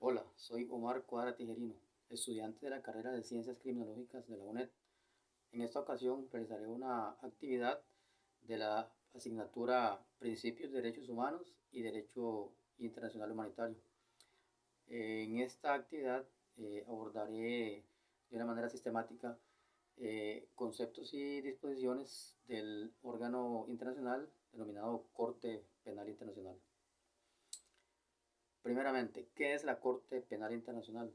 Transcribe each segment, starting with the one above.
Hola, soy Omar Cuadra Tijerino, estudiante de la carrera de Ciencias Criminológicas de la UNED. En esta ocasión realizaré una actividad de la asignatura Principios de Derechos Humanos y Derecho Internacional Humanitario. En esta actividad abordaré de una manera sistemática conceptos y disposiciones del órgano internacional denominado Corte Penal Internacional. Primeramente, ¿qué es la Corte Penal Internacional?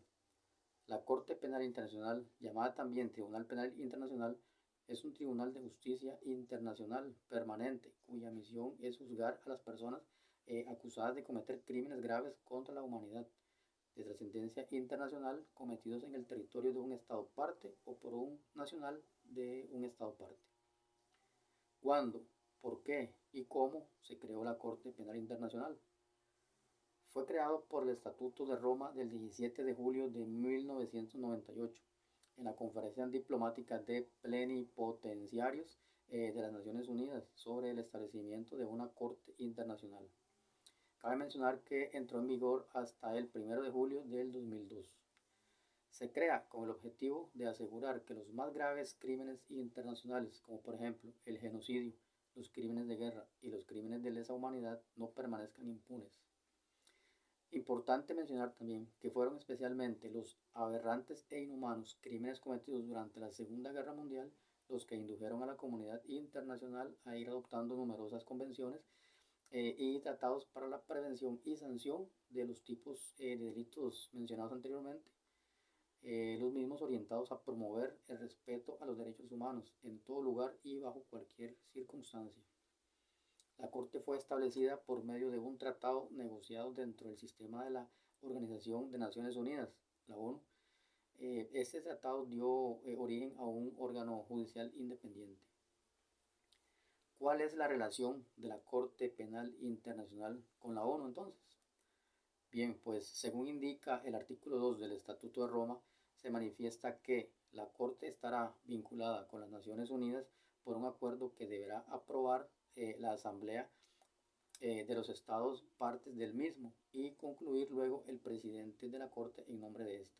La Corte Penal Internacional, llamada también Tribunal Penal Internacional, es un tribunal de justicia internacional permanente cuya misión es juzgar a las personas acusadas de cometer crímenes graves contra la humanidad de trascendencia internacional cometidos en el territorio de un Estado parte o por un nacional de un Estado parte. ¿Cuándo, por qué y cómo se creó la Corte Penal Internacional? Fue creado por el Estatuto de Roma del 17 de julio de 1998 en la Conferencia Diplomática de Plenipotenciarios de las Naciones Unidas sobre el establecimiento de una Corte Internacional. Cabe mencionar que entró en vigor hasta el 1 de julio del 2002. Se crea con el objetivo de asegurar que los más graves crímenes internacionales, como por ejemplo el genocidio, los crímenes de guerra y los crímenes de lesa humanidad, no permanezcan impunes. Importante mencionar también que fueron especialmente los aberrantes e inhumanos crímenes cometidos durante la Segunda Guerra Mundial los que indujeron a la comunidad internacional a ir adoptando numerosas convenciones y tratados para la prevención y sanción de los tipos de delitos mencionados anteriormente, los mismos orientados a promover el respeto a los derechos humanos en todo lugar y bajo cualquier circunstancia. La Corte fue establecida por medio de un tratado negociado dentro del sistema de la Organización de Naciones Unidas, la ONU. Este tratado dio origen a un órgano judicial independiente. ¿Cuál es la relación de la Corte Penal Internacional con la ONU entonces? Bien, pues según indica el artículo 2 del Estatuto de Roma, se manifiesta que la Corte estará vinculada con las Naciones Unidas por un acuerdo que deberá aprobar la Asamblea de los estados partes del mismo y concluir luego el presidente de la Corte en nombre de esta.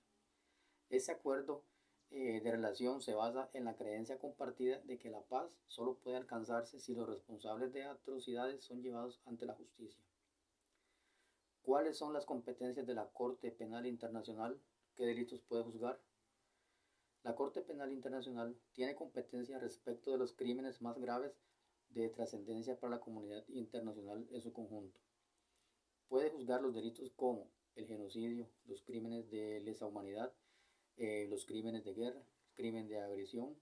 Ese acuerdo de relación se basa en la creencia compartida de que la paz solo puede alcanzarse si los responsables de atrocidades son llevados ante la justicia. ¿Cuáles son las competencias de la Corte Penal Internacional? ¿Qué delitos puede juzgar? La Corte Penal Internacional tiene competencia respecto de los crímenes más graves de trascendencia para la comunidad internacional en su conjunto. Puede juzgar los delitos como el genocidio, los crímenes de lesa humanidad, los crímenes de guerra, crimen de agresión,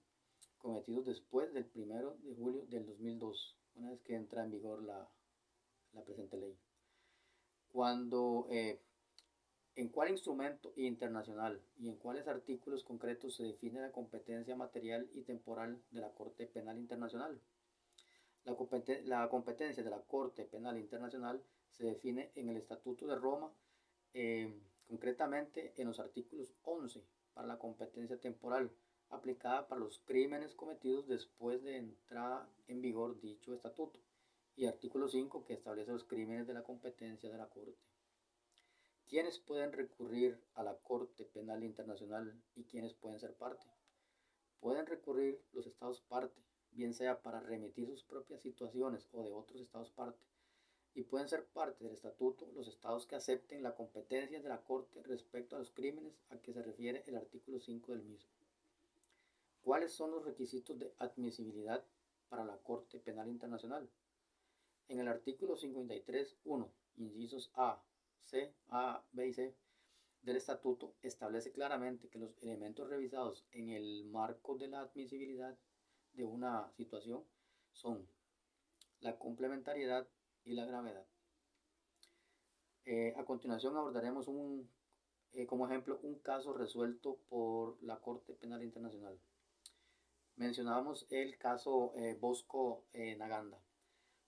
cometidos después del 1 de julio del 2002, una vez que entra en vigor la presente ley. ¿En cuál instrumento internacional y en cuáles artículos concretos se define la competencia material y temporal de la Corte Penal Internacional? La competencia de la Corte Penal Internacional se define en el Estatuto de Roma, concretamente en los artículos 11 para la competencia temporal aplicada para los crímenes cometidos después de entrada en vigor dicho estatuto, y artículo 5 que establece los crímenes de la competencia de la Corte. ¿Quiénes pueden recurrir a la Corte Penal Internacional y quiénes pueden ser parte? Pueden recurrir los estados parte, bien sea para remitir sus propias situaciones o de otros estados parte, y pueden ser parte del estatuto los estados que acepten la competencia de la Corte respecto a los crímenes a que se refiere el artículo 5 del mismo. ¿Cuáles son los requisitos de admisibilidad para la Corte Penal Internacional? En el artículo 53.1, incisos A, C, A, B y C del estatuto establece claramente que los elementos revisados en el marco de la admisibilidad de una situación son la complementariedad y la gravedad. A continuación abordaremos como ejemplo un caso resuelto por la Corte Penal Internacional. Mencionábamos el caso Bosco Naganda,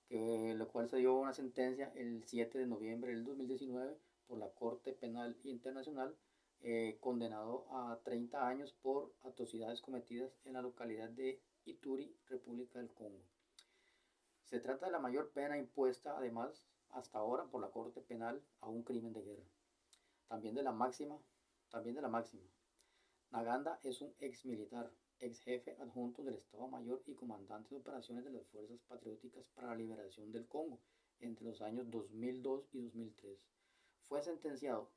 lo cual se dio una sentencia el 7 de noviembre del 2019 por la Corte Penal Internacional, condenado a 30 años por atrocidades cometidas en la localidad de Ituri, República del Congo. Se trata de la mayor pena impuesta, además, hasta ahora por la Corte Penal a un crimen de guerra. también de la máxima, también de la máxima. Naganda es un ex militar, ex jefe adjunto del Estado Mayor y comandante de operaciones de las Fuerzas Patrióticas para la Liberación del Congo entre los años 2002 y 2003. Fue sentenciado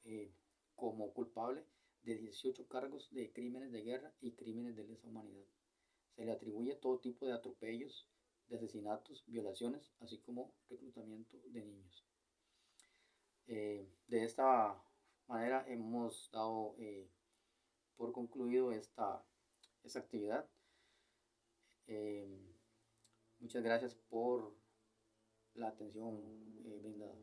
como culpable de 18 cargos de crímenes de guerra y crímenes de lesa humanidad. Se le atribuye todo tipo de atropellos, de asesinatos, violaciones, así como reclutamiento de niños. De esta manera hemos dado por concluido esta actividad. Muchas gracias por la atención brindada.